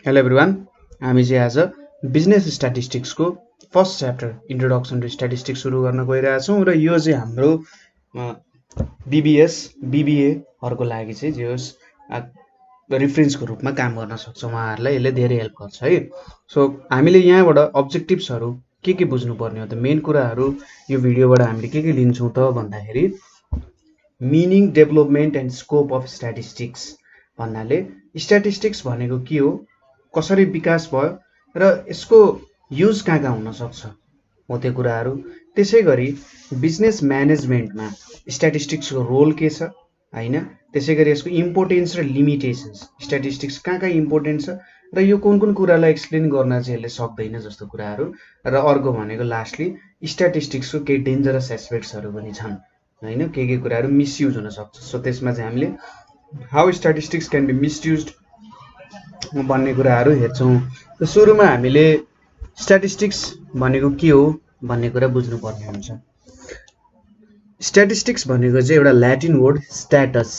Hello everyone, हामी चाहिँ आज बिजनेस स्ट्याटिस्टिक्सको first chapter introduction to statistics सुरु गर्न गइरहेछौँ र यो चाहिँ हाम्रो बीबीएस बीबीएहरूको लागि चाहिँ जे होस् रिफरेन्सको रूपमा काम गर्न सक्छ। उहाँहरूलाई यसले धेरै हेल्प गर्छ है। सो हामीले यहाँबाट अब्जेक्टिभ्सहरू के बुझ्नुपर्ने हो त, मेन कुराहरू यो भिडियोबाट हामीले के लिन्छौँ त भन्दाखेरि meaning, development and scope of statistics भन्नाले स्ट्याटिस्टिक्स भनेको के हो, कसरी विकास भयो र यसको युज कहाँ हुन सक्छ हो त्यो कुराहरू। त्यसै गरी बिजनेस म्यानेजमेन्टमा स्ट्याटिस्टिक्सको रोल के छ हैन, त्यसै गरी यसको इम्पोर्टेन्स र लिमिटेसन्स, स्ट्याटिस्टिक्स कहाँ इम्पोर्टेन्ट छ र यो कुन कुन कुरालाई एक्सप्लेन गर्न चाहिँ यसले सक्दैन जस्तो कुराहरू। र अर्को भनेको लास्टली स्ट्याटिस्टिक्सको केही डेन्जरस एस्पेक्ट्सहरू पनि छन् हैन, के कुराहरू मिसयुज हुन सक्छ। सो त्यसमा चाहिँ हामीले हाउ स्ट्याटिस्टिक्स क्यान बी मिसयुज्ड भन्ने कुराहरू हेर्छौँ। र सुरुमा हामीले स्ट्याटिस्टिक्स भनेको के हो भन्ने कुरा बुझ्नुपर्ने हुन्छ। स्ट्याटिस्टिक्स भनेको चाहिँ एउटा ल्याटिन वर्ड स्ट्याटस,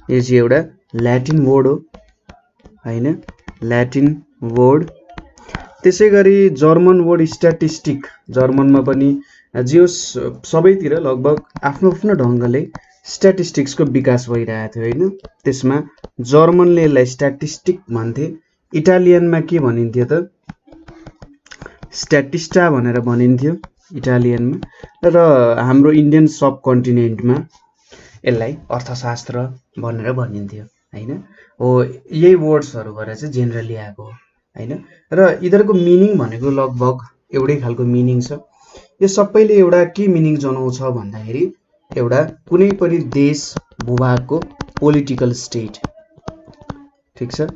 यो चाहिँ एउटा ल्याटिन वर्ड हो हैन, ल्याटिन वर्ड। त्यसै गरी जर्मन वर्ड स्ट्याटिस्टिक, जर्मनमा पनि जो सबैतिर लगभग आफ्नो आफ्नो ढङ्गले स्ट्याटिस्टिक्सको विकास भइरहेको थियो हैन। त्यसमा जर्मनले यसलाई स्ट्याटिस्टिक भन्थे, इटालियनमा के भनिन्थ्यो त स्ट्याटिस्टा भनेर भनिन्थ्यो इटालियनमा, र हाम्रो इन्डियन सब कन्टिनेन्टमा यसलाई अर्थशास्त्र भनेर भनिन्थ्यो हैन। हो, यही वर्ड्सहरूबाट चाहिँ जेनरली आएको हो हैन। र यिनीहरूको मिनिङ भनेको लगभग एउटै खालको मिनिङ छ। यो सबैले एउटा के मिनिङ जनाउँछ भन्दाखेरि एउटा कुनै पनि देश भूभागको पोलिटिकल स्टेट, ठिक छ,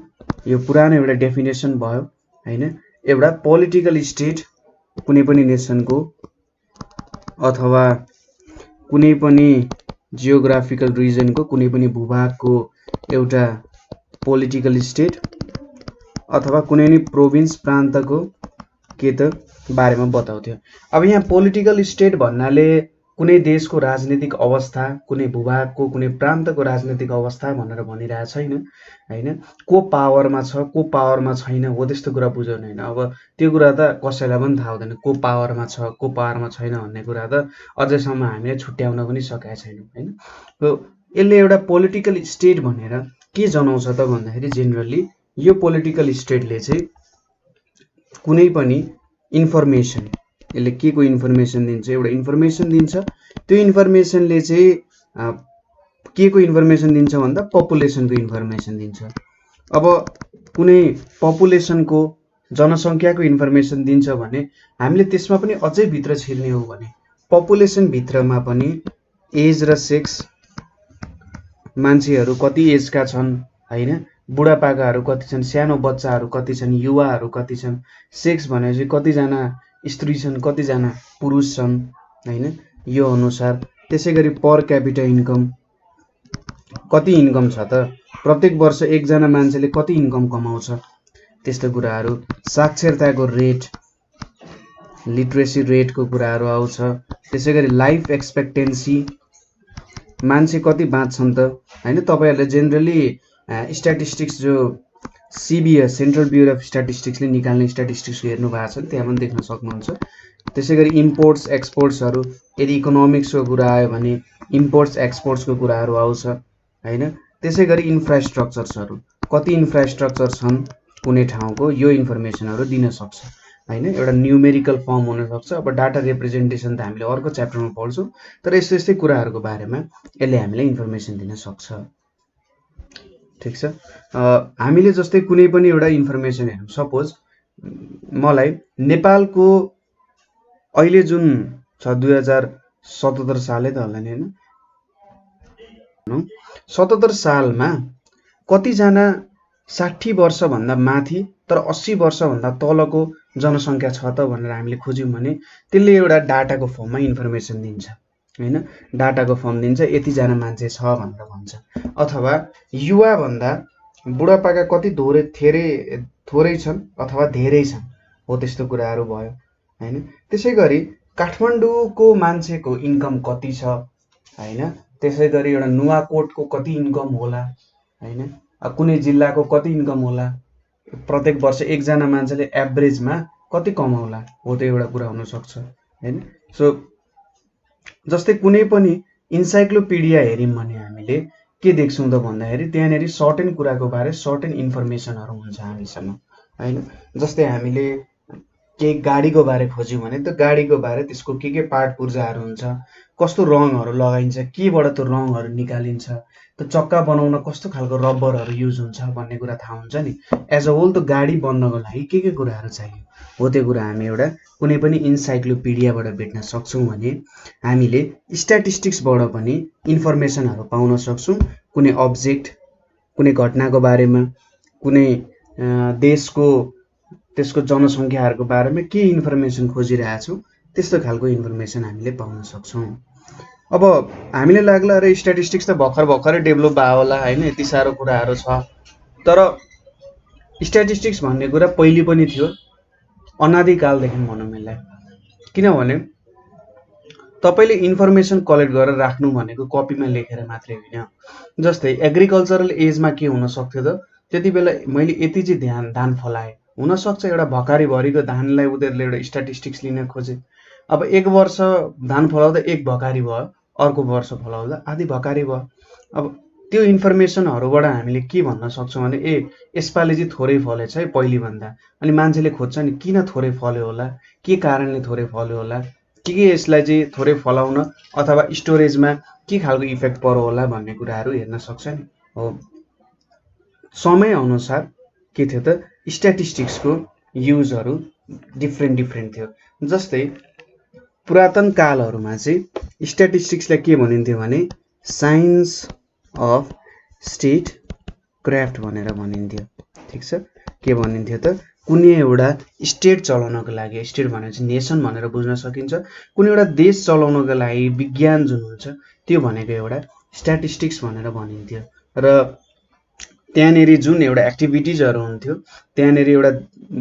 यो पुरानो एउटा डेफिनेसन भयो हैन। एउटा पोलिटिकल स्टेट कुनै पनि नेसनको अथवा कुनै पनि जियोग्राफिकल रिजनको, कुनै पनि भूभागको एउटा पोलिटिकल स्टेट अथवा कुनै पनि प्रोभिन्स प्रान्तको के त बारेमा बताउँथ्यो। अब यहाँ पोलिटिकल स्टेट भन्नाले कुनै देशको राजनीतिक अवस्था, कुनै भूभागको, कुनै प्रान्तको राजनीतिक अवस्था भनेर भनिरहेको छैन हैन। को पावरमा छ, को पावरमा छैन हो त्यस्तो कुरा बुझाउने होइन। अब त्यो कुरा त कसैलाई पनि थाहा हुँदैन, को पावरमा छ को पावरमा छैन भन्ने कुरा त अझैसम्म हामीले छुट्याउन पनि सकेका छैनौँ हैन। यसले एउटा पोलिटिकल स्टेट भनेर के जनाउँछ त भन्दाखेरि जेनरली यो पोलिटिकल स्टेटले चाहिँ कुनै पनि इन्फर्मेसन, यसले के को इन्फर्मेसन दिन्छ, एउटा इन्फर्मेसन दिन्छ। त्यो इन्फर्मेसनले चाहिँ के को इन्फर्मेसन दिन्छ भन्दा पपुलेसनको इन्फर्मेसन दिन्छ। अब कुनै पपुलेसनको, जनसङ्ख्याको इन्फर्मेसन दिन्छ भने हामीले त्यसमा पनि अझै भित्र छिर्ने हो भने पपुलेसन भित्रमा पनि एज र सेक्स, मान्छेहरू कति एजका छन् हैन, बुढापाकाहरू कति छन्, सानो बच्चाहरू कति छन्, युवाहरू कति छन्, सेक्स भनेपछि कतिजना स्त्री छन्, कतिजना पुरुष छन् हैन, यो अनुसार। त्यसै गरी पर क्यापिटा इन्कम, कति इन्कम छ त, प्रत्येक वर्ष एकजना मान्छेले कति इन्कम कमाउँछ, त्यस्तो कुराहरू। साक्षरताको रेट, लिट्रेसी रेटको कुराहरू आउँछ। त्यसै गरी लाइफ एक्सपेक्टेन्सी, मान्छे कति बाँच्छन् त हैन। तपाईहरुले जेनरली स्ट्याटिस्टिक्स जो सीबीएस, सेन्ट्रल ब्युरो अफ स्ट्याटिस्टिक्सले निकाल्ने स्ट्याटिस्टिक्स हेर्नु भएको छ त्यहाँ पनि देख्न सक्नुहुन्छ। त्यसै गरी इम्पोर्ट्स एक्सपोर्ट्सहरू, यदि इकोनोमिक्सको कुरा आयो भने इम्पोर्ट्स एक्सपोर्ट्सको कुराहरू आउँछ हैन। त्यसै गरी इन्फ्रास्ट्रक्चर्सहरू, कति इन्फ्रास्ट्रक्चर छन् कुनै ठाउँको, यो इन्फर्मेसनहरू दिन सक्छ हैन। एउटा न्युमेरिकल फर्म हुन सक्छ। अब डाटा रिप्रेजेन्टेसन त हामीले अर्को च्याप्टरमा पढ्छौँ, तर यस्तै यस्तै कुराहरूको बारेमा यसले हामीलाई इन्फर्मेसन दिन सक्छ, ठिक छ। हामीले जस्तै कुनै पनि एउटा इन्फर्मेसन हेरौँ, सपोज मलाई नेपालको अहिले जुन छ 2077 सालै त होला नि हैन, 77 सालमा कतिजना 60 वर्षभन्दा माथि तर 80 वर्षभन्दा तलको जनसङ्ख्या छ त भनेर हामीले खोज्यौँ भने त्यसले एउटा डाटाको फर्ममा इन्फर्मेसन दिन्छ हैन। डाटाको फर्म दिन्छ, यतिजना मान्छे छ भनेर भन्छ। अथवा युवाभन्दा बुढापाका कति थोरै छन् अथवा धेरै छन् हो त्यस्तो कुराहरू भयो हैन। त्यसै गरी काठमाडौँको मान्छेको इन्कम कति छ हैन। त्यसै गरी एउटा नुवाकोटको कति इन्कम होला हैन, कुनै जिल्लाको कति इन्कम होला प्रत्येक वर्ष एकजना मान्छेले एभरेजमा कति कमाउला हो, त्यो एउटा कुरा हुनसक्छ होइन। सो जस्तै कुनै पनि इन्साइक्लोपिडिया हेऱ्यौँ भने हामीले के देख्छौँ त भन्दाखेरि त्यहाँनिर सर्टेन कुराको बारे सर्टेन इन्फर्मेसनहरू हुन्छ हामीसँग होइन। जस्तै हामीले केही गाडीको बारे खोज्यौँ भने त्यो गाडीको बारे त्यसको के पार्ट पुर्जाहरू हुन्छ, कस्तो रङहरू लगाइन्छ, केबाट त्यो रङहरू निकालिन्छ, त्यो चक्का बनाउन कस्तो खालको रबरहरू युज हुन्छ भन्ने कुरा थाहा हुन्छ नि। एज अ होल त्यो गाडी बन्नको लागि के कुराहरू चाहियो हो त्यो कुरा हामी एउटा कुनै पनि इन्साइक्लोपिडियाबाट भेट्न सक्छौँ भने हामीले स्ट्याटिस्टिक्सबाट पनि इन्फर्मेसनहरू पाउन सक्छौँ। कुनै अब्जेक्ट, कुनै घटनाको बारेमा, कुनै देशको त्यसको जनसङ्ख्याहरूको बारेमा के इन्फर्मेसन खोजिरहेछौँ त्यस्तो खालको इन्फर्मेसन हामीले पाउन सक्छौँ। अब हामीले लाग्ला अरे स्ट्याटिस्टिक्स त भर्खरै डेभलप भयो होला होइन, यति साह्रो कुराहरू छ। तर स्ट्याटिस्टिक्स भन्ने कुरा पहिले पनि थियो, अनादिकालदेखि भनौँ यसलाई। किनभने तपाईँले इन्फर्मेसन कलेक्ट गरेर राख्नु भनेको कपीमा लेखेर मात्रै होइन। जस्तै एग्रिकल्चरल एजमा के हुन सक्थ्यो त, त्यति बेला मैले यति चाहिँ धान फलाएँ, हुनसक्छ एउटा भकारीभरिको धानलाई उनीहरूले एउटा स्ट्याटिस्टिक्स लिन खोजे। अब एक वर्ष धान फलाउँदा एक भकारी भयो, अर्को वर्ष फलाउँदा आधी भकारी भयो। अब त्यो इन्फर्मेसनहरूबाट हामीले के भन्न सक्छौँ भने यसपालि चाहिँ थोरै फलेछ है पहिलेभन्दा। अनि मान्छेले खोज्छ नि किन थोरै फल्यो होला, के कारणले थोरै फल्यो होला, के यसलाई चाहिँ थोरै फलाउन अथवा स्टोरेजमा के खालको इफेक्ट पर्यो होला भन्ने कुराहरू हेर्न सक्छ नि। हो समयअनुसार के थियो त स्ट्याटिस्टिक्सको युजहरू डिफ्रेन्ट थियो। जस्तै पुरातन कालहरूमा चाहिँ स्ट्याटिस्टिक्सलाई के भनिन्थ्यो भने साइन्स अफ स्टेट क्राफ्ट भनेर भनिन्थ्यो। ठिक छ, के भनिन्थ्यो त कुनै एउटा स्टेट चलाउनको लागि, स्टेट भनेपछि नेसन भनेर बुझ्न सकिन्छ, कुनै एउटा देश चलाउनको लागि विज्ञान जुन हुन्छ त्यो भनेको एउटा स्ट्याटिस्टिक्स भनेर भनिन्थ्यो। र त्यहाँनिर जुन एउटा एक्टिभिटिजहरू हुन्थ्यो, त्यहाँनिर एउटा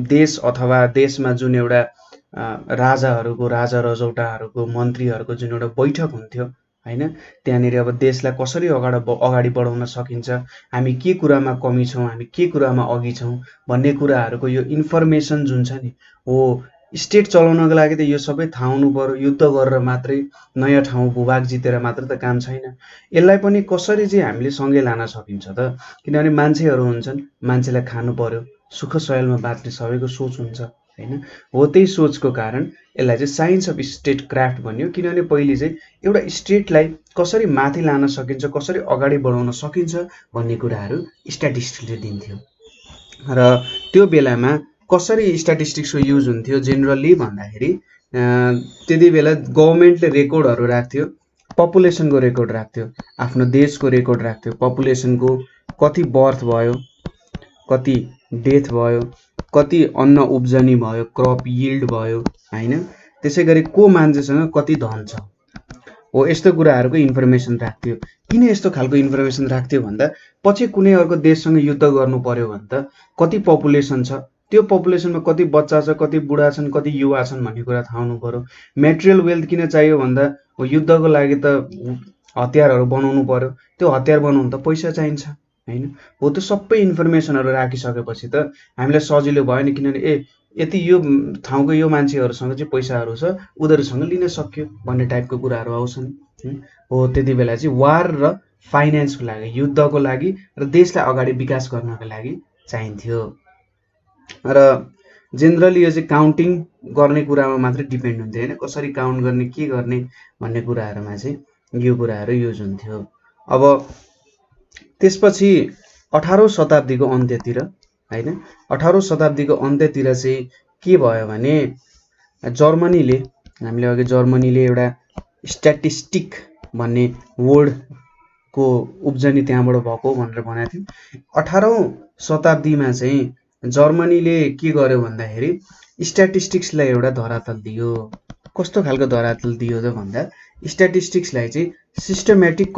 देश अथवा देशमा जुन एउटा राजाहरूको, राजा रजौटाहरूको, मन्त्रीहरूको जुन एउटा बैठक हुन्थ्यो होइन, त्यहाँनिर अब देशलाई कसरी अगाडि बढाउन सकिन्छ, हामी के कुरामा कमी छौँ, हामी के कुरामा अघि छौँ भन्ने कुराहरूको यो इन्फर्मेसन जुन छ नि, हो स्टेट चलाउनको लागि त यो सबै थाहा हुनु पर्यो। युद्ध गरेर मात्रै नयाँ ठाउँ भूभाग जितेर मात्र त काम छैन। यसलाई पनि कसरी चाहिँ हामीले सँगै लान सकिन्छ त, किनभने मान्छेहरू हुन्छन्, मान्छेलाई खानु पर्यो, सुख सयलमा बाँच्ने सबैको सोच हुन्छ होइन। हो त्यही सोचको कारण यसलाई चाहिँ साइन्स अफ स्टेट क्राफ्ट भनियो। किनभने पहिले चाहिँ एउटा स्टेटलाई कसरी माथि लान सकिन्छ, कसरी अगाडि बढाउन सकिन्छ भन्ने कुराहरू स्ट्याटिस्टिक्सले दिन्थ्यो। र त्यो बेलामा कसरी स्ट्याटिस्टिक्सको युज हुन्थ्यो जेनरली भन्दाखेरि त्यति बेला गभर्मेन्टले रेकर्डहरू राख्थ्यो, पपुलेसनको रेकर्ड राख्थ्यो, आफ्नो देशको रेकर्ड राख्थ्यो, पपुलेसनको कति बर्थ भयो, कति डेथ भयो, कति अन्न उब्जनी भयो, क्रप यिल्ड भयो होइन। त्यसै गरी को मान्छेसँग कति धन छ, हो यस्तो कुराहरूको इन्फर्मेसन राख्थ्यो। किन यस्तो खालको इन्फर्मेसन राख्थ्यो भन्दा पछि कुनै अर्को देशसँग युद्ध गर्नु पर्यो भने त कति पपुलेसन छ, त्यो पपुलेसनमा कति बच्चा छ, कति बुढा छन्, कति युवा छन् भन्ने कुरा थाहा हुनु पर्यो। मेटेरियल वेल्थ किन चाहियो भन्दा युद्धको लागि त हतियारहरू बनाउनु पर्यो, त्यो हतियार बनाउनु त पैसा चाहिन्छ होइन। हो त्यो सबै इन्फर्मेसनहरू राखिसकेपछि त हामीलाई सजिलो भयो नि, किनभने यति यो ठाउँको यो मान्छेहरूसँग चाहिँ पैसाहरू छ, उनीहरूसँग लिन सक्यो भन्ने टाइपको कुराहरू आउँछन्। हो त्यति बेला चाहिँ वार र फाइनेन्सको लागि, युद्धको लागि र देशलाई अगाडि विकास गर्नको लागि चाहिन्थ्यो। र जेनरली यो चाहिँ काउन्टिङ गर्ने कुरामा मात्रै डिपेन्ड हुन्थ्यो होइन, कसरी काउन्ट गर्ने, के गर्ने भन्ने कुराहरूमा चाहिँ यो कुराहरू युज हुन्थ्यो। अब त्यसपछि 18औं शताब्दीको अन्त्यतिर होइन, 18औं शताब्दीको अन्त्यतिर चाहिँ के भयो भने जर्मनीले, हामीले अघि जर्मनीले एउटा स्ट्याटिस्टिक भन्ने वर्डको उब्जनी त्यहाँबाट भएको भनेर भनेको थियौँ। 18औं शताब्दीमा चाहिँ जर्मनीले के गर्यो भन्दाखेरि स्ट्याटिस्टिक्सलाई एउटा धरातल दियो। कस्तो खालको धरातल दियो त भन्दा स्ट्याटिस्टिक्सलाई चाहिँ सिस्टमेटिक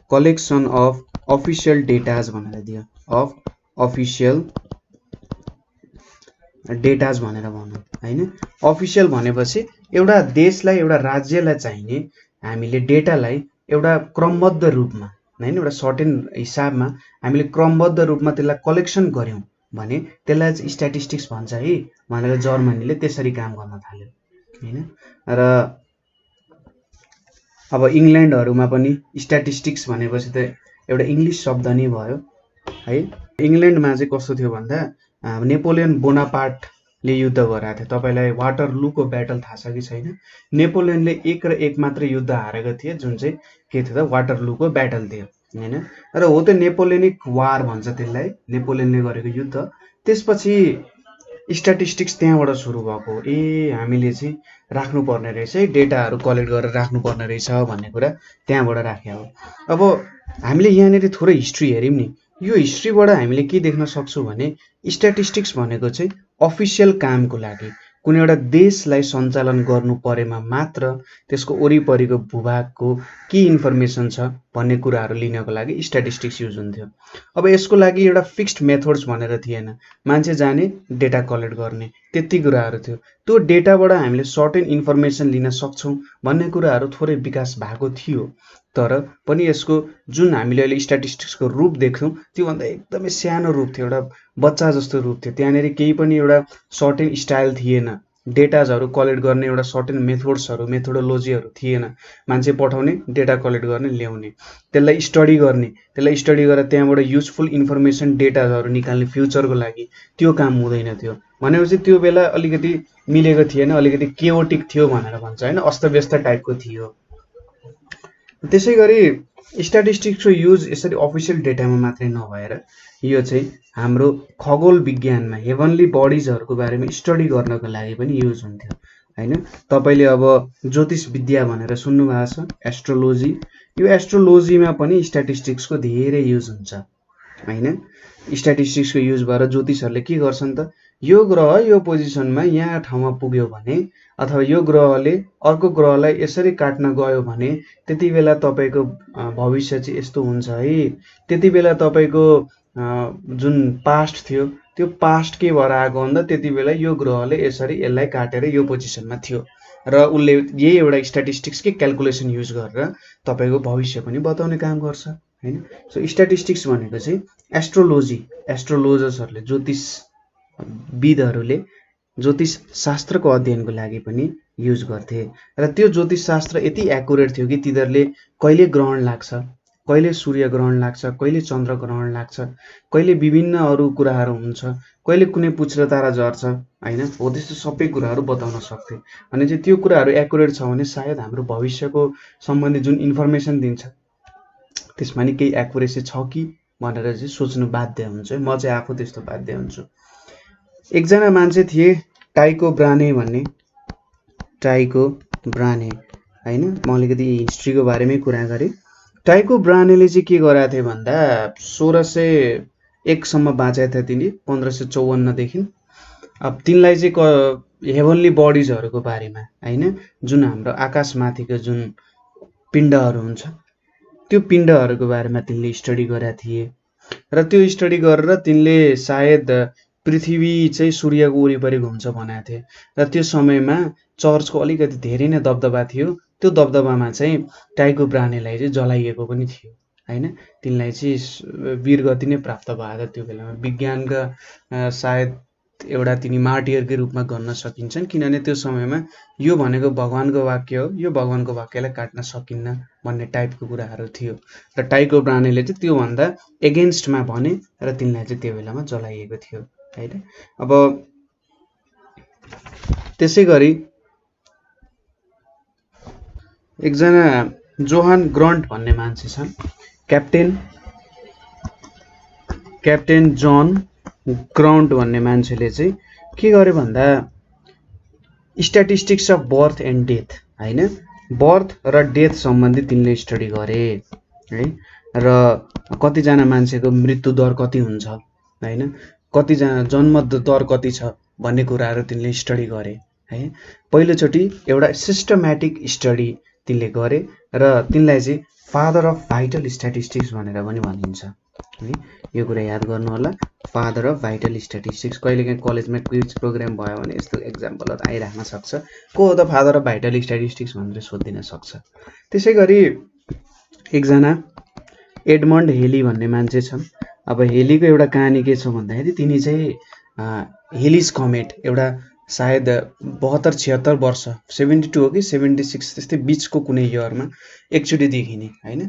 कलेक्सन अफ अफिसियल डेटाज भनेर दियो। अफ अफिसियल डेटाज भनेर भनौँ होइन। अफिसियल भनेपछि एउटा देशलाई, एउटा राज्यलाई चाहिने हामीले डेटालाई एउटा क्रमबद्ध रूपमा हैन एउटा सर्टेन हिसाबमा हामीले क्रमबद्ध रूपमा त्यसलाई कलेक्सन गर्यौं भने त्यसलाई चाहिँ स्ट्याटिस्टिक्स भन्छ है भनेर जर्मनीले त्यसरी काम गर्न थाल्यो हैन। र अब इंग्ल्यान्डहरुमा पनि स्ट्याटिस्टिक्स भनेपछि त एउटा इंग्लिश शब्द नै भयो है। इंग्ल्यान्डमा चाहिँ कस्तो थियो भन्दा नेपोलियन बोनापार्टले युद्ध गराएको थियो। तपाईलाई वाटरलूको ब्याटल थाहा छ कि छैन? नेपोलियनले एक र एक मात्र युद्ध हारेको थिए जुन चाहिँ के थियो त वाटरलूको ब्याटल थियो हैन। र हो त नेपोलियनिक वार भन्छ त्यसलाई, नेपोलियनले गरेको युद्ध। त्यसपछि स्ट्याटिस्टिक्स त्यहाँबाट सुरु भएको। हामीले चाहिँ राख्नु पर्ने रहेछ है, डेटाहरु कलेक्ट गरेर राख्नु पर्ने रहेछ भन्ने कुरा त्यहाँबाट राखे हो। अब हामीले यहाँनेरि थोरै हिस्ट्री हेर्यौं नि, यो हिस्ट्रीबाट हामीले के देख्न सक्छौं भने स्ट्याटिस्टिक्स भनेको चाहिँ अफिसियल कामको लागि कुनै एउटा देशलाई सञ्चालन गर्नु परेमा मात्र त्यसको वरिपरिको भूभागको के इन्फर्मेसन छ भन्ने कुराहरु लिनको लागि स्ट्याटिस्टिक्स युज हुन्थ्यो। अब यसको लागि एउटा फिक्स्ड मेथड्स भनेर थिएन, मान्छे जाने डेटा कलेक्ट गर्ने त्यति कुराहरु थियो। त्यो डेटाबाट हामीले सर्टेन इन्फर्मेसन लिन सक्छौं भन्ने कुराहरु थोरै विकास भएको थियो। तर पनि यसको जुन हामीले अहिले स्ट्याटिस्टिक्सको रूप देख्छौं त्यो भन्दा एकदमै सानो रूप थियो, एउटा बच्चा जस्तो रूप थियो। त्यहाँनेरि केही पनि एउटा सर्टेन स्टाइल थिएन, डेटाजहरु कलेक्ट गर्ने एउटा सर्टेन मेथड्सहरु मेथोडोलोजीहरु थिएन। मान्छे पठाउने, डेटा कलेक्ट गर्ने, ल्याउने, त्यसलाई स्टडी गर्ने, त्यसलाई स्टडी गरेर त्यहाँबाट युजफुल इन्फर्मेसन डेटाजहरु निकाल्ने फ्युचरको लागि त्यो काम हुँदैन थियो। भनेपछि त्यो बेला अलिकति मिलेको थिएन, अलिकति केओटिक थियो भनेर भन्छ हैन, अस्तव्यस्त टाइपको थियो। त्यसैगरी स्ट्याटिस्टिक्सको युज यसरी अफिसियल डेटामा मात्रै नभएर यो चाहिँ हाम्रो खगोल विज्ञानमा हेभनली बडीजहरुको बारेमा स्टडी गर्नको लागि पनि युज हुन्थ्यो हैन। तपाईले अब ज्योतिष विद्या भनेर सुन्नु भएको छ, एस्ट्रोलोजी। यो एस्ट्रोलोजीमा पनि स्ट्याटिस्टिक्सको धेरै युज हुन्छ हैन। स्ट्याटिस्टिक्सको युज भएर ज्योतिषहरुले के गर्छन् त, यो ग्रह यो पोजिसनमा यहाँ ठाउँमा पुग्यो भने अथवा यो ग्रहले अर्को ग्रहलाई यसरी काट्न गयो भने त्यति बेला तपाईको भविष्य चाहिँ यस्तो हुन्छ है। त्यति बेला तपाईको जुन पास्ट थियो त्यो पास्ट के भएर आएको भन्दा त्यति बेला यो ग्रहले यसरी यसलाई काटेर यो पोजिसनमा थियो र उले यही एउटा स्ट्याटिस्टिक्सकै क्याल्कुलेसन युज गरेर तपाईको भविष्य पनि बताउने काम गर्छ हैन। सो स्ट्याटिस्टिक्स भनेको चाहिँ एस्ट्रोलोजी, एस्ट्रोलोजर्सहरुले ज्योतिषविदहरुले ज्योतिष शास्त्रको अध्ययनको लागि पनि युज गर्थे। र त्यो ज्योतिष शास्त्र यति एक्युरेट थियो कि तिनीहरुले कहिले ग्रहण लाग्छ, कहिले सूर्य ग्रहण लाग्छ, कहिले चन्द्र ग्रहण लाग्छ, कहिले विभिन्न अरु कुराहरु हुन्छ, कहिले कुनै पुच्छ्रे तारा झर्छ हैन, हो त्यस्तो सबै कुराहरु बताउन सक्थे। अनि चाहिँ त्यो कुराहरु एक्युरेट छ भने सायद हाम्रो भविष्यको सम्बन्धी जुन इन्फर्मेसन दिन्छ त्यसमा नि केही एक्युरेसी छ कि भनेर चाहिँ सोच्नु बाध्य हुन्छ। म चाहिँ आफू त्यस्तो बाध्य हुन्छु। एकजना मान्छे थिए टाइको ब्राने भन्ने, टाइको ब्राने हैन। म अलिकति हिस्ट्रीको बारेमै कुरा गरे। टाइको ब्रानेले चाहिँ के गराएको थियो भन्दा 1601 सम्म बाँचेका थिए तिनी, 1554 देखि। अब तिनलाई चाहिँ हेभनली बडीजहरुको बारेमा हैन, जुन हाम्रो आकाशमाथिको जुन पिण्डहरु हुन्छ त्यो पिण्डहरुको बारेमा तिनले स्टडी गरेका थिए। र त्यो स्टडी गरेर तिनले सायद पृथ्वी चाहिँ सूर्यको वरिपरि घुम्छ भनेका थिए। र त्यो समयमा चर्चको अलिकति धेरै नै दबदबा थियो। त्यो दबदबामा चाहिँ टाइको ब्रानेलाई चाहिँ जलाइएको पनि थियो हैन। तिनलाई चाहिँ वीरगति नै प्राप्त भएको त्यो बेलामा। विज्ञानका सायद एउटा तिनी मार्टियरकै रूपमा गन्न सकिन्छन्, किनभने त्यो समयमा यो भनेको भगवानको वाक्य हो, यो भगवानको वाक्यलाई काट्न सकिन्न भन्ने टाइपको कुराहरु थियो। र टाइको ब्रानेले चाहिँ त्यो भन्दा एगेन्स्टमा भने र तिनलाई चाहिँ त्यो बेलामा जलाइएको थियो हैन। अब त्यसैगरी एकजना जोहान ग्रन्ट भन्ने मान्छे छन्, क्याप्टेन जन ग्राउन्ट भन्ने मान्छेले चाहिँ के गरे भन्दा statistics of birth and death हैन, बर्थ र डेथ सम्बन्धी तिनले स्टडी गरे है। र कतिजना मान्छेको मृत्यु दर कति हुन्छ हैन, कतिजना जन्म दर कति छ भन्ने कुराहरु तिनले स्टडी गरे है। पहिलोचोटी एउटा सिस्टमेटिक स्टडी तिनले गरे र तिनलाई चाहिँ फादर अफ भाइटल स्ट्याटिस्टिक्स भनेर पनि भनिन्छ है। यो कुरा याद गर्नु होला, फादर अफ भाइटल स्ट्याटिस्टिक्स। कहिलेकाहीँ कलेजमा क्विज प्रोग्राम भयो भने यस्तो एक्जाम्पलहरु आइराख्न सक्छ, को हो त फादर अफ भाइटल स्ट्याटिस्टिक्स भनेर सोधिन सक्छ। त्यसैगरी एकजना एडमन्ड हेली भन्ने मान्छे छन्। अब हेलीको एउटा कहानी के छ भन्दाखेरि तिनी चाहिँ हेलिज कमेट एउटा सायद 72-76 वर्ष 72 हो कि 76 त्यस्तै बिचको कुनै इयरमा एकचोटि देखिने होइन,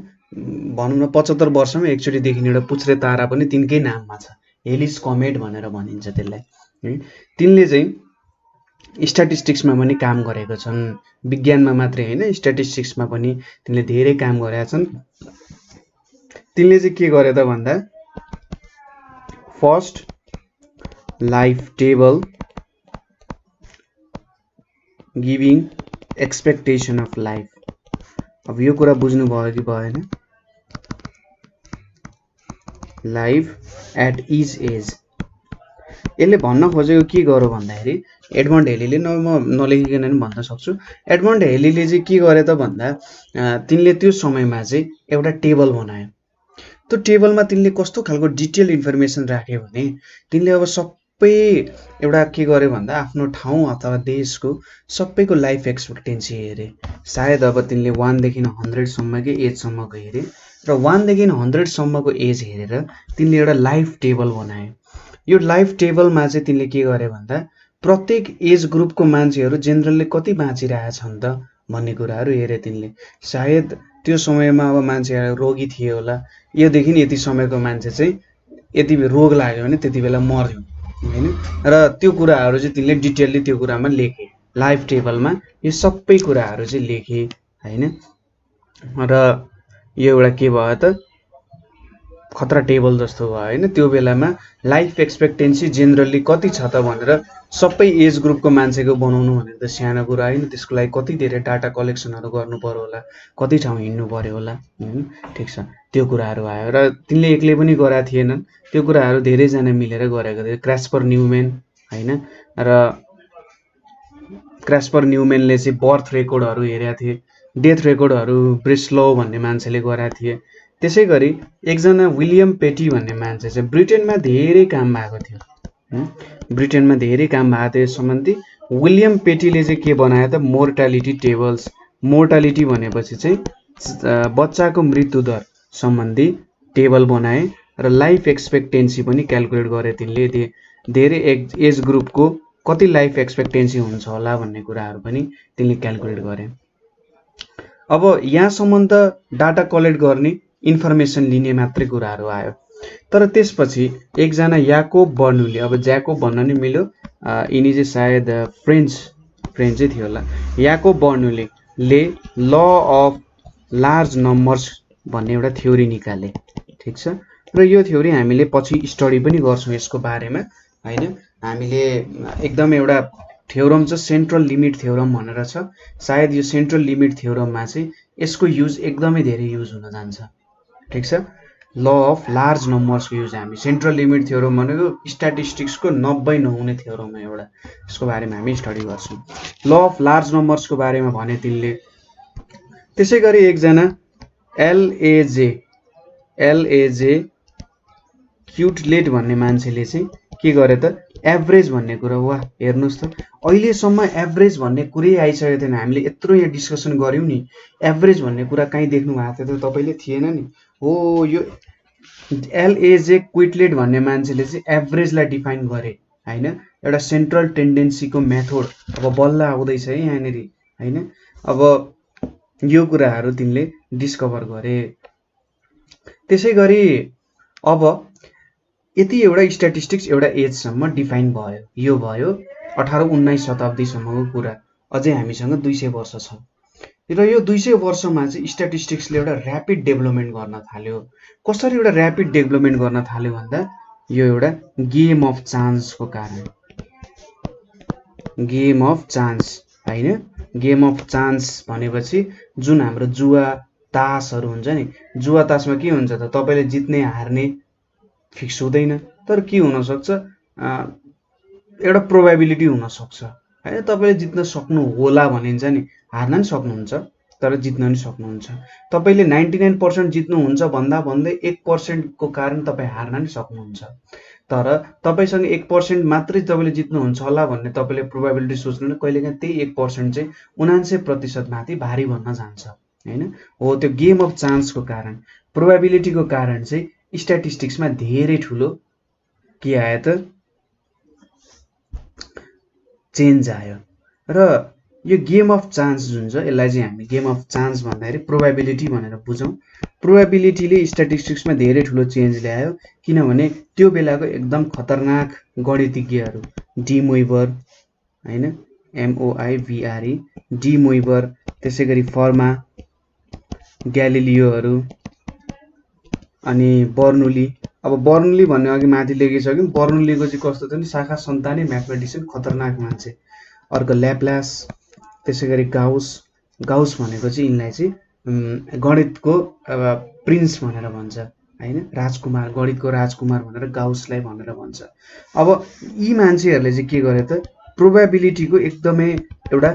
भनौँ न 75 वर्षमा एकचोटि देखिने एउटा पुच्छ्रे तारा पनि तिनकै नाममा छ, हेलिज कमेट भनेर भनिन्छ त्यसलाई है। तिनले चाहिँ स्ट्याटिस्टिक्समा पनि काम गरेका छन्, विज्ञानमा मात्रै होइन स्ट्याटिस्टिक्समा पनि तिनले धेरै काम गरेका छन्। तिनले चाहिँ के गरे त भन्दा first life table giving expectation of life. अब यो कुरा बुझ्नुभयो कि भएन? लाइफ एट इज एज, यसले भन्न खोजेको के गर्यो भन्दाखेरि एडमन्ड हेलीले म नलेखिकन पनि भन्न सक्छु। एडमन्ड हेलीले चाहिँ के गरे त भन्दा तिनले त्यो समयमा चाहिँ एउटा टेबल बनायो। त्यो टेबलमा तिनले कस्तो खालको डिटेल इन्फर्मेसन राख्यो भने तिनले अब सबै एउटा के गर्यो भन्दा आफ्नो ठाउँ अथवा देशको सबैको लाइफ एक्सपेक्टेन्सी हेरे। सायद अब तिनले 1 देखि 100 सम्मकै एजसम्मको हेरे र 1 देखि 100 सम्मको एज हेरेर तिनले एउटा लाइफ टेबल बनाए। यो लाइफ टेबलमा चाहिँ तिनले के गरे भन्दा प्रत्येक एज ग्रुपको मान्छेहरू जेनरली कति बाँचिरहेछन् त भन्ने कुराहरू हेरे तिनले। सायद त्यो समयमा अब मान्छेहरू रोगी थिए होला, योदेखि यति समयको मान्छे चाहिँ यति रोग लाग्यो भने त्यति बेला मर्यो होइन, र त्यो कुराहरू चाहिँ तिनले डिटेलली त्यो कुरामा लेखे, लाइफ टेबलमा यो सबै कुराहरू चाहिँ लेखे होइन। र यो एउटा के भयो त खतरा टेबल जस्तो भयो होइन। त्यो बेलामा लाइफ एक्सपेक्टेन्सी जेनरली कति छ त भनेर सबै एज ग्रुपको मान्छेको बनाउनु भनेर त सानो कुरा होइन, त्यसको लागि कति धेरै डाटा कलेक्सनहरू गर्नु पर्यो होला, कति ठाउँ हिँड्नु पर्यो होला होइन। ठिक छ, त्यो कुराहरू आयो र तिनले एक्लै पनि गरेका थिएनन्, त्यो कुराहरू धेरैजना मिलेर गरेको थिए। क्रास्पर न्युमेन होइन, र क्रास्पर न्युमेनले चाहिँ बर्थ रेकर्डहरू हेरेका थिए, डेथ रेकर्डहरू ब्रेस्लो भन्ने मान्छेले गरेका थिए। त्यसै गरी एकजना विलियम पेटी भन्ने मान्छे चाहिँ ब्रिटेनमा धेरै काम भएको थियो, ब्रिटेनमा धेरै काम भएको थियो यस सम्बन्धी। विलियम पेटीले चाहिँ के बनायो त मोर्टालिटी टेबल्स। मोर्टालिटी भनेपछि चाहिँ बच्चाको मृत्यु दर सम्बन्धी टेबल बनाए र लाइफ एक्सपेक्टेन्सी पनि क्यालकुलेट गरे तिनले। धेरै एज ग्रुपको कति लाइफ एक्सपेक्टेन्सी हुन्छ होला भन्ने कुराहरू पनि तिनले क्यालकुलेट गरे। अब यहाँसम्म त डाटा कलेक्ट गर्ने इन्फर्मेसन लिने मात्रै कुराहरू आयो, तर त्यसपछि एकजना याकोब बर्नुले, अब ज्याकोब भन्न नि मिल्यो, यिनी चाहिँ सायद फ्रेन्च थियो होला, Yakob बर्नुले law of large numbers भन्ने एउटा थ्योरी निकाले। ठिक छ, र यो थ्योरी हामीले पछि स्टडी पनि गर्छौँ यसको बारेमा होइन। हामीले एकदम एउटा थ्योरम छ सेन्ट्रल लिमिट थ्योरम भनेर छ, सायद यो सेन्ट्रल लिमिट थ्योरममा चाहिँ यसको युज एकदमै धेरै युज हुन जान्छ। ठिक छ, ल अफ लार्ज नम्बर्सको युज हामी सेन्ट्रल लिमिट थ्योरम भनेको स्ट्याटिस्टिक्सको 90 नहुने थ्योरम हो एउटा, यसको बारेमा हामी स्टडी गर्छौँ। ल अफ लार्ज नम्बर्सको बारेमा भने तिनले। त्यसै गरी एकजना एलएजे क्युटलेट भन्ने मान्छेले चाहिँ के गरे त एभरेज भन्ने कुरा, वाह हेर्नुहोस् त अहिलेसम्म एभरेज भन्ने कुरै आइसकेको थिएन। हामीले यत्रो यहाँ डिस्कसन गऱ्यौँ नि, एभरेज भन्ने कुरा कहीँ देख्नु भएको थियो त तपाईँले? थिएन नि। हो, यो एलएजे क्युटलेट भन्ने मान्छेले चाहिँ एभरेजलाई डिफाइन गरे होइन, एउटा सेन्ट्रल टेन्डेन्सीको मेथड अब बल्ल आउँदैछ है यहाँनिर होइन। अब यो कुराहरू तिनले डिस्कभर गरे। त्यसै गरी अब यति एउटा स्ट्याटिस्टिक्स एउटा एजसम्म डिफाइन भयो, यो भयो 18-19 शताब्दीसम्मको कुरा। अझै हामीसँग 200 वर्ष छ र यो 200 वर्षमा चाहिँ स्ट्याटिस्टिक्सले एउटा ऱ्यापिड डेभलपमेन्ट गर्न थाल्यो। कसरी एउटा ऱ्यापिड डेभलपमेन्ट गर्न थाल्यो भन्दा यो एउटा गेम अफ चान्सको कारण। गेम अफ चान्स होइन, गेम अफ चान्स भनेपछि जुन हाम्रो जुवा तासहरू हुन्छ नि, जुवा तासमा के हुन्छ त तपाईँले जित्ने हार्ने फिक्स हुँदैन, तर के हुनसक्छ एउटा प्रोबेबिलिटी हुनसक्छ होइन। तपाईँले जित्न सक्नु होला भनिन्छ नि, हार्न नि सक्नुहुन्छ तर जित्न नि सक्नुहुन्छ। तपाईँले 99% जित्नुहुन्छ भन्दा भन्दै 1% को कारण तपाईँ हार्न नि सक्नुहुन्छ, तर तपाईँसँग 1% मात्रै तपाईँले जित्नुहुन्छ होला भन्ने तपाईँले प्रोबेबिलिटी सोच्नु, कहिलेकाहीँ त्यही 1% चाहिँ 79% माथि भारी भन्न जान्छ होइन। हो, त्यो गेम अफ चान्सको कारण। प्रोबेबिलिटीको कारण चाहिँ स्ट्याटिस्टिक्समा धेरै ठुलो के आयो त चेन्ज आयो। र यो गेम अफ चान्स जुन छ यसलाई चाहिँ हामी गेम अफ चान्स भन्दाखेरि प्रोबेबिलिटी भनेर बुझौँ। प्रोबेबिलिटीले स्ट्याटिस्टिक्समा धेरै ठुलो चेन्ज ल्यायो किनभने त्यो बेलाको एकदम खतरनाक गणितज्ञहरू डी मोइबर हैन MOIVRE डी मोइबर, त्यसैगरी फर्मा, ग्यालिलियोहरू अनि बर्नुली। अब बर्नुली भन्ने अघि माथि लेखिसक्यौँ। बर्नुलीको चाहिँ कस्तो थियो नि शाखा सन्तानै म्याथमेटिसियन खतरनाक मान्छे। अर्को ल्याप्लास, त्यसैगरी गाउस भनेको चाहिँ यिनलाई चाहिँ गणितको प्रिन्स भनेर भन्छ हैन, राजकुमार, गणितको राजकुमार भनेर गाउसलाई भनेर भन्छ। अब यी मान्छेहरूले चाहिँ के गरे त प्रोबेबिलिटीको एकदमै एउटा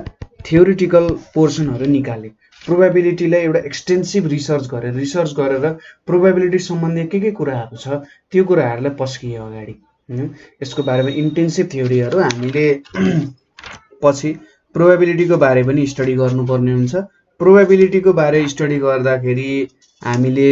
थ्योरिटिकल पोर्सनहरू निकाले। प्रोबेबिलिटीलाई एउटा एक्सटेन्सिभ रिसर्च गरेर प्रोबेबिलिटी सम्बन्धी के कुराहरू छ त्यो कुराहरूलाई पस्किए अगाडि हैन। यसको बारेमा इन्टेन्सिभ थ्योरीहरू हामीले पछि प्रोबेबिलिटीको बारे पनि स्टडी गर्नुपर्ने हुन्छ। प्रोबेबिलिटीको बारे स्टडी गर्दाखेरि हामीले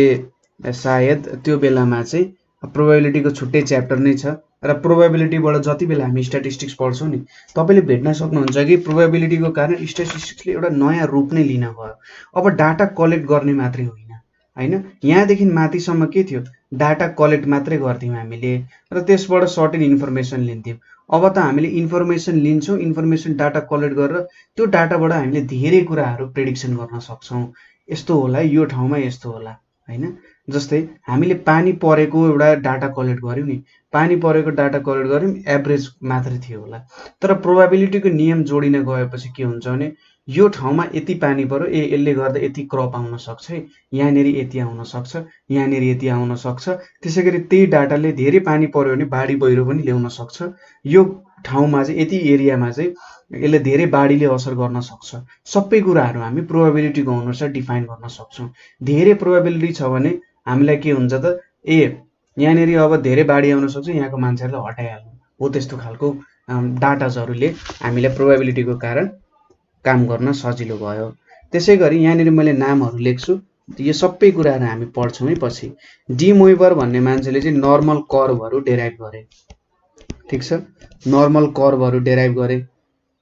सायद त्यो बेलामा चाहिँ प्रोबेबिलिटीको छुट्टै च्याप्टर नै छ र प्रोबेबिलिटीबाट जति बेला हामी स्ट्याटिस्टिक्स पढ्छौँ नि तपाईले भेट्न सक्नुहुन्छ कि प्रोबेबिलिटीको कारण स्ट्याटिस्टिक्सले एउटा नयाँ रूप नै लिन गयो। अब डाटा कलेक्ट गर्ने मात्रै होइन हैन, यहाँदेखि माथिसम्म के थियो डाटा कलेक्ट मात्रै गर्थ्यौँ हामीले र त्यसबाट सर्टेन इन्फर्मेसन लिन्थ्यौँ। अब त हामीले इन्फर्मेसन लिन्छौँ, इन्फर्मेसन डाटा कलेक्ट गरेर त्यो डाटाबाट हामीले धेरै कुराहरू प्रेडिक्सन गर्न सक्छौँ। यस्तो होला, यो ठाउँमा यस्तो होला हैन। जस्तै हामीले पानी परेको एउटा डाटा कलेक्ट गर्यौँ नि, पानी परेको डाटा कलेक्ट गर्यौँ, एभरेज मात्रै थियो होला। तर प्रोबेबिलिटीको नियम जोडिन गएपछि के हुन्छ भने यो ठाउँमा यति पानी पर्यो, यसले गर्दा यति क्रप आउन सक्छ है, यहाँनिर यति आउन सक्छ, यहाँनिर यति आउन सक्छ। त्यसैगरी त्यही डाटाले धेरै पानी पर्यो भने बाढी पहिरो पनि ल्याउन सक्छ। यो ठाउँमा चाहिँ यति एरियामा चाहिँ यसले धेरै बाढीले असर गर्न सक्छ। सबै कुराहरू हामी प्रोबेबिलिटीको अनुसार डिफाइन गर्न सक्छौँ। धेरै प्रोबेबिलिटी छ भने हामीलाई के हुन्छ त यहाँनिर अब धेरै बाढी आउन सक्छ, यहाँको मान्छेहरूलाई हटाइहाल्नु हो। त्यस्तो खालको डाटाजहरूले हामीलाई प्रोबेबिलिटीको कारण काम गर्न सजिलो भयो। त्यसैगरी यहाँनिर मैले नामहरू लेख्छु, यो सबै कुराहरू हामी पढ्छौँ है पछि। डी मोइबर भन्ने मान्छेले चाहिँ नर्मल कर्भहरू डेराइभ गरे, ठिक छ, नर्मल कर्भहरू डेराइभ गरे।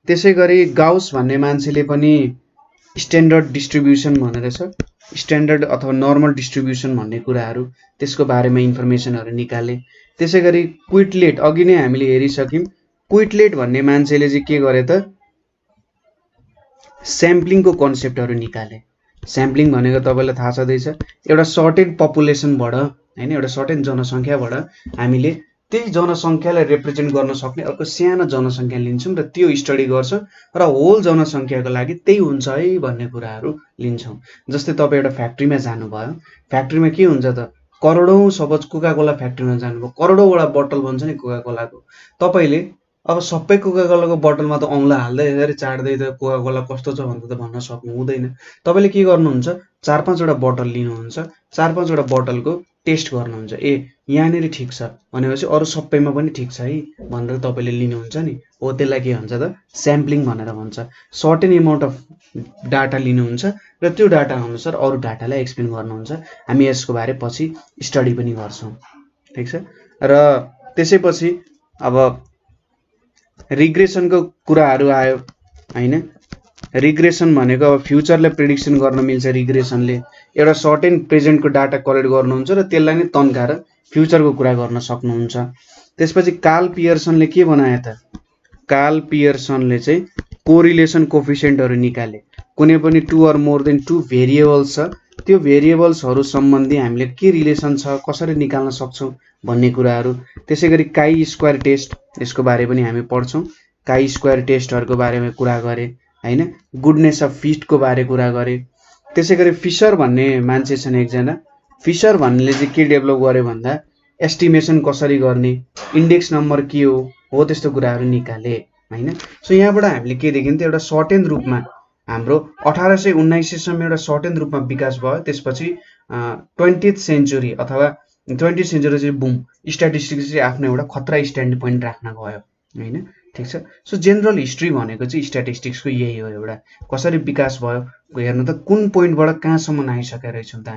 त्यसैगरी गाउस भन्ने मान्छेले पनि स्ट्यान्डर्ड डिस्ट्रिब्युसन भनेर छ, स्ट्यान्डर्ड अथवा नर्मल डिस्ट्रिब्युसन भन्ने कुराहरू त्यसको बारेमा इन्फर्मेसनहरू निकाले। त्यसैगरी क्विटलेट अघि नै हामीले हेरिसक्यौँ। क्विटलेट भन्ने मान्छेले चाहिँ के गरे त स्याम्पलिङको कन्सेप्टहरू निकाले। स्याम्पलिङ भनेको तपाईँलाई थाहा छँदैछ, एउटा सर्टेन पपुलेसनबाट हैन, एउटा सर्टेन जनसङ्ख्याबाट हामीले त्यही जनसङ्ख्यालाई रिप्रेजेन्ट गर्न सक्ने अर्को सानो जनसङ्ख्या लिन्छौँ र त्यो स्टडी गर्छौँ र होल जनसङ्ख्याको लागि त्यही हुन्छ है भन्ने कुराहरू लिन्छौँ। जस्तै तपाईँ एउटा फ्याक्ट्रीमा जानुभयो, फ्याक्ट्रीमा के हुन्छ त करोडौँ सपोज कोका कोला फ्याक्ट्रीमा जानुभयो, करोडौँवटा बोतल बन्छ नि कोका कोलाको। तपाईँले अब सबै कोका कोलाको बोतलमा त औँला हाल्दै यसरी चाड्दै त कोका कोला कस्तो छ भनेर त भन्न सक्नु हुँदैन। तपाईँले के गर्नुहुन्छ, 4-5वटा बोतल लिनुहुन्छ, 4-5वटा बोतलको टेस्ट गर्नुहुन्छ। यहाँनिर ठिक छ भनेपछि अरू सबैमा पनि ठिक छ है भनेर तपाईँले लिनुहुन्छ नि, हो त्यसलाई के भन्छ त स्याम्पलिङ भनेर भन्छ। सर्टेन एमाउन्ट अफ डाटा लिनुहुन्छ र त्यो डाटा अनुसार अरू डाटालाई एक्सप्लेन गर्नुहुन्छ। हामी यसको बारे पछि स्टडी पनि गर्छौँ, ठिक छ। र त्यसैपछि अब रिग्रेसनको कुराहरू आयो हैन। रिग्रेसन भनेको अब फ्युचरलाई प्रेडिक्सन गर्न मिल्छ। रिग्रेसनले एउटा सर्टेन प्रेजेन्टको डाटा कलेक्ट गर्नुहुन्छ र त्यसलाई नै तन्काएर फ्युचरको कुरा गर्न सक्नुहुन्छ। त्यसपछि कार्ल पियर्सनले के बनाए त, कार्ल पियर्सनले चाहिँ कोरिलेसन कोफिसिएन्टहरू निकाले। कुनै पनि 2 or more than 2 भेरिएबल्स छ, त्यो भेरिएबल्सहरू सम्बन्धी हामीले के रिलेसन छ कसरी निकाल्न सक्छौँ भन्ने कुराहरू। त्यसैगरी काई स्क्वायर टेस्ट, यसको बारे पनि हामी पढ्छौँ। काई स्क्वायर टेस्टहरूको बारेमा कुरा गरे हैन। गुडनेस अफ फिटको बारे कुरा गरे। त्यसैगरी फिसर भन्ने मान्छे छन् एकजना, फिसर भन्नेले चाहिँ के डेभलप गर्यो भन्दा एस्टिमेसन कसरी गर्ने, इन्डेक्स नम्बर के हो त्यस्तो कुराहरू निकाले हैन। सो यहाँबाट हामीले के देखिन्छ त एउटा सर्टेन रूपमा हाम्रो 1800-1900 सम्म एउटा सर्टेन रूपमा विकास भयो। त्यसपछि 20th सेन्चुरी अथवा 20th सेन्चुरी चाहिँ बुम, स्ट्याटिस्टिक्स चाहिँ आफ्नो एउटा खतरा स्ट्यान्ड पोइन्ट राख्न गयो हैन। ठिक छ। सो जेनरल हिस्ट्री भनेको चाहिँ स्ट्याटिस्टिक्सको यही हो, एउटा कसरी विकास भयो हेर्नु त, कुन पोइन्टबाट कहाँसम्म आइसकेका रहेछौँ त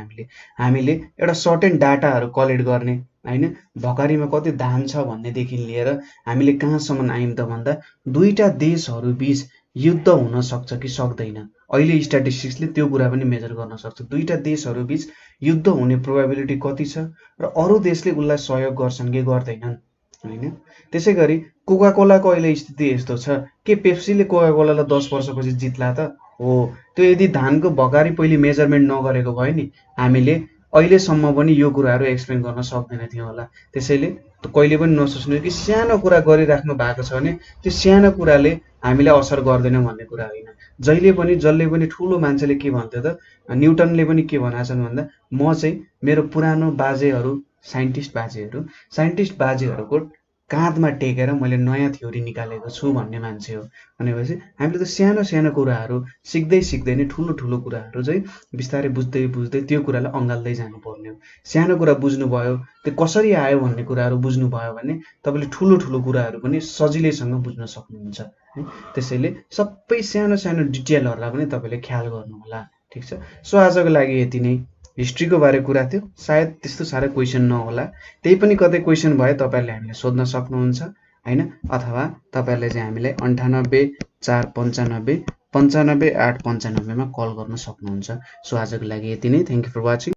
हामीले एउटा सर्टेन डाटाहरू कलेक्ट गर्ने होइन, भकारीमा कति धान छ भन्नेदेखि लिएर हामीले कहाँसम्म आयौँ त भन्दा दुईवटा देशहरू बिच युद्ध हुन सक्छ कि सक्दैन, अहिले स्ट्याटिस्टिक्सले त्यो कुरा पनि मेजर गर्न सक्छ। दुईवटा देशहरू बिच युद्ध हुने प्रोबेबिलिटी कति छ र अरू देशले उसलाई सहयोग गर्छन् कि गर्दैनन् होइन। त्यसै गरी कोका कोलाको अहिले स्थिति यस्तो छ, के पेप्सीले कोका कोलालाई 10 वर्षपछि जित्ला त हो। त्यो यदि धानको भकारी पहिले मेजरमेन्ट नगरेको भए नि हामीले अहिलेसम्म पनि यो कुराहरू एक्सप्लेन गर्न सक्दैन थियौँ होला। त्यसैले कहिले पनि नसोच्नु कि सानो कुरा गरिराख्नु भएको छ भने त्यो सानो कुराले हामीलाई असर गर्दैन भन्ने कुरा होइन। जसले पनि ठुलो मान्छेले के भन्थ्यो त, न्युटनले पनि के भनेका छन् भन्दा म चाहिँ मेरो पुरानो साइन्टिस्ट बाजेहरूको काँधमा टेकेर मैले नयाँ थ्योरी निकालेको छु भन्ने मान्छे हो। भनेपछि हामीले त सानो सानो कुराहरू सिक्दै नै ठुलो कुराहरू चाहिँ बिस्तारै बुझ्दै त्यो कुरालाई अँगाल्दै जानुपर्ने हो। सानो कुरा बुझ्नुभयो, त्यो कसरी आयो भन्ने कुराहरू बुझ्नुभयो भने तपाईँले ठुलो कुराहरू पनि सजिलैसँग बुझ्न सक्नुहुन्छ है। त्यसैले सबै सानो सानो डिटेलहरूलाई पनि तपाईँले ख्याल गर्नुहोला, ठिक छ। सो आजको लागि यति नै, हिस्ट्रीको बारे कुरा थियो, सायद त्यस्तो साह्रो क्वेसन नहोला। त्यही पनि कतै क्वेसन भयो तपाईँहरूले हामीलाई सोध्न सक्नुहुन्छ होइन, अथवा तपाईँहरूले चाहिँ हामीलाई 98 495 95 895 मा कल गर्न सक्नुहुन्छ। सो आजको लागि यति नै, थ्याङ्क यू फर वाचिङ।